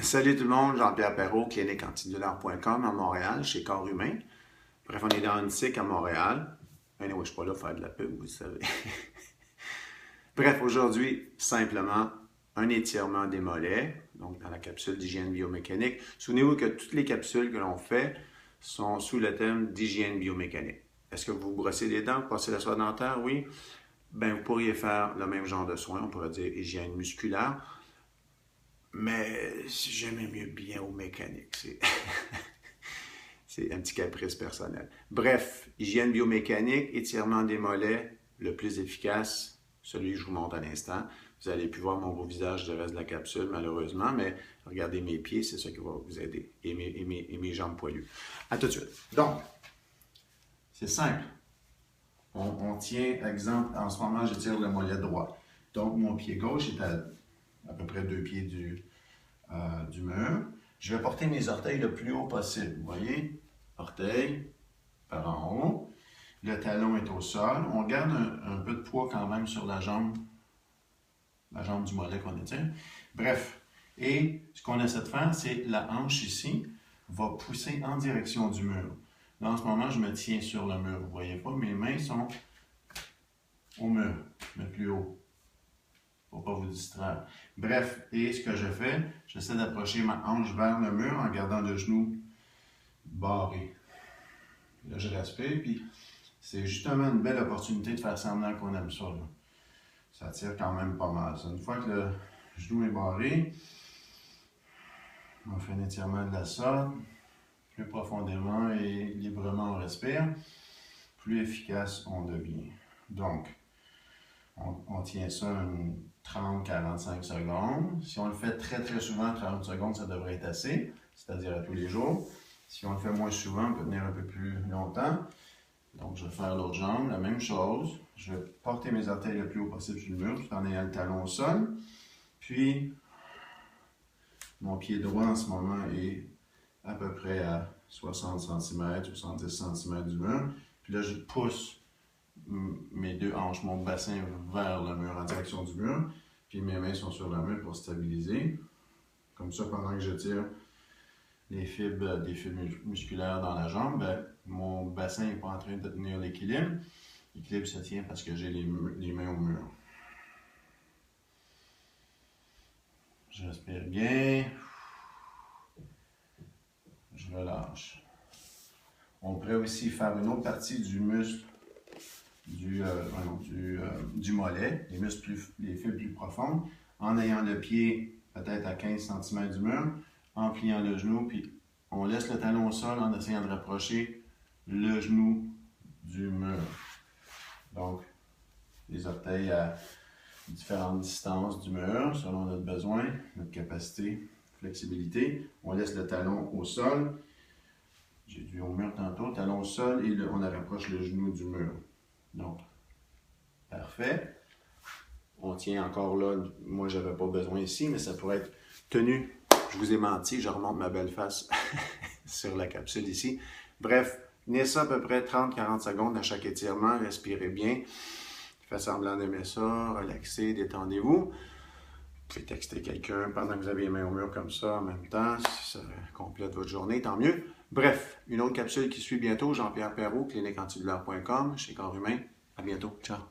Salut tout le monde, Jean-Pierre Perrault, cliniqueantidulaire.com à Montréal, chez Corps Humain. Bref, on est dans une SIC à Montréal. Anyway, je ne suis pas là pour faire de la pub, vous le savez. Bref, aujourd'hui, simplement un étirement des mollets, donc dans la capsule d'hygiène biomécanique. Souvenez-vous que toutes les capsules que l'on fait sont sous le thème d'hygiène biomécanique. Est-ce que vous brossez les dents, vous passez la soie dentaire? Oui. Bien, vous pourriez faire le même genre de soins, on pourrait dire hygiène musculaire. Mais j'aimais mieux biomécanique. C'est un petit caprice personnel. Bref, hygiène biomécanique, étirement des mollets, le plus efficace, celui que je vous montre à l'instant. Vous n'allez plus voir mon beau visage du reste de la capsule, malheureusement, mais regardez mes pieds, c'est ça qui va vous aider, et mes jambes poilues. À tout de suite. Donc, c'est simple. On tient, exemple, en ce moment, j'étire le mollet droit. Donc, mon pied gauche est à peu près 2 pieds du mur. Je vais porter mes orteils le plus haut possible. Vous voyez? Orteil par en haut. Le talon est au sol. On garde un peu de poids quand même sur la jambe du mollet qu'on étire. Bref. Et ce qu'on essaie de faire, c'est la hanche ici va pousser en direction du mur. Là, en ce moment, je me tiens sur le mur. Vous ne voyez pas? Mes mains sont au mur, le plus haut. Pour ne pas vous distraire. Bref, et ce que je fais, j'essaie d'approcher ma hanche vers le mur en gardant le genou barré. Là, je respire, puis c'est justement une belle opportunité de faire semblant qu'on aime ça. Là. Ça tire quand même pas mal. Une fois que le genou est barré, on fait un étirement de la sorte, plus profondément et librement on respire, plus efficace on devient. Donc, on tient ça une 30-45 secondes. Si on le fait très très souvent, 30 secondes, ça devrait être assez, c'est-à-dire à tous les jours. Si on le fait moins souvent, on peut tenir un peu plus longtemps. Donc, je vais faire l'autre jambe, la même chose. Je vais porter mes orteils le plus haut possible sur le mur, tout en ayant le talon au sol. Puis, mon pied droit en ce moment est à peu près à 60 cm, 70 cm du mur. Puis là, je pousse mes deux hanches, mon bassin vers le mur, en direction du mur. Puis mes mains sont sur le mur pour stabiliser. Comme ça, pendant que je tire des fibres musculaires dans la jambe, ben, mon bassin n'est pas en train de tenir l'équilibre. L'équilibre se tient parce que j'ai les mains au mur. Je respire bien. Je relâche. On pourrait aussi faire une autre partie du muscle du mollet, les fibres plus profondes, en ayant le pied peut-être à 15 cm du mur, en pliant le genou, puis on laisse le talon au sol en essayant de rapprocher le genou du mur. Donc, les orteils à différentes distances du mur, selon notre besoin, notre capacité, flexibilité. On laisse le talon au sol. J'ai dit au mur tantôt, talon au sol, et on rapproche le genou du mur. Donc, parfait. On tient encore là. Moi, je n'avais pas besoin ici, mais ça pourrait être tenu. Je vous ai menti, je remonte ma belle face sur la capsule ici. Bref, tenez ça à peu près 30-40 secondes à chaque étirement. Respirez bien. Faites semblant d'aimer ça. Relaxez, détendez-vous. Vous pouvez texter quelqu'un pendant que vous avez les mains au mur comme ça en même temps. Si ça complète votre journée, tant mieux. Bref, une autre capsule qui suit bientôt. Jean-Pierre Perrault, cliniqueantidulaire.com, chez Corps Humain. À bientôt. Ciao.